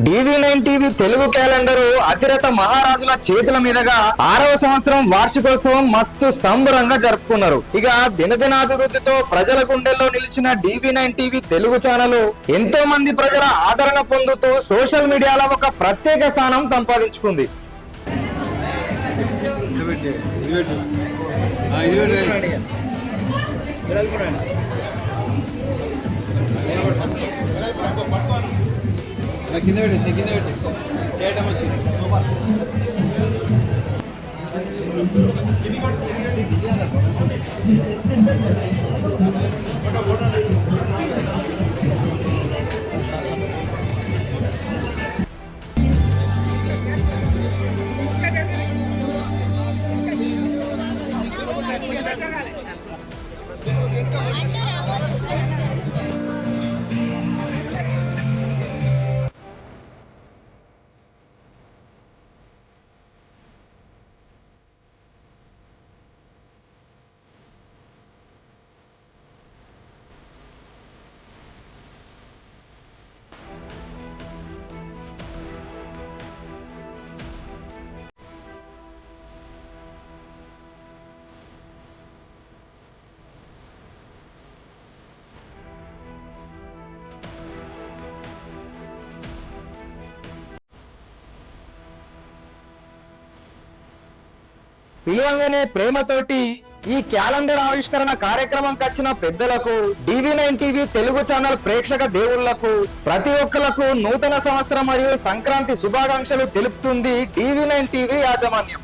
DV9 TV Telugu calendar అతిరథ మహారాజుల చేతుల మీదుగా 6వ సంవత్సరం వార్షికోత్సవం మస్తు సంబరంగా జరుపుకున్నారు. ఇక దినదినాభివృద్ధితో ప్రజల గుండెల్లో నిలిచిన DV9 టీవీ తెలుగు ఛానల్ ఎంతో మంది ప్రజల ఆదరణ పొందుతూ సోషల్ మీడియాలో ఒక ప్రత్యేక స్థానం సంపాదించుకుంది. కింద పెట్టి చేయడం వచ్చింది. పిలువంగానే ప్రేమతోటి ఈ క్యాలెండర్ ఆవిష్కరణ కార్యక్రమంకి వచ్చిన పెద్దలకు, DV9 టీవీ తెలుగు ఛానల్ ప్రేక్షక దేవుళ్లకు, ప్రతి ఒక్కలకు నూతన సంవత్సరం మరియు సంక్రాంతి శుభాకాంక్షలు తెలుపుతుంది DV9 టీవీ యాజమాన్యం.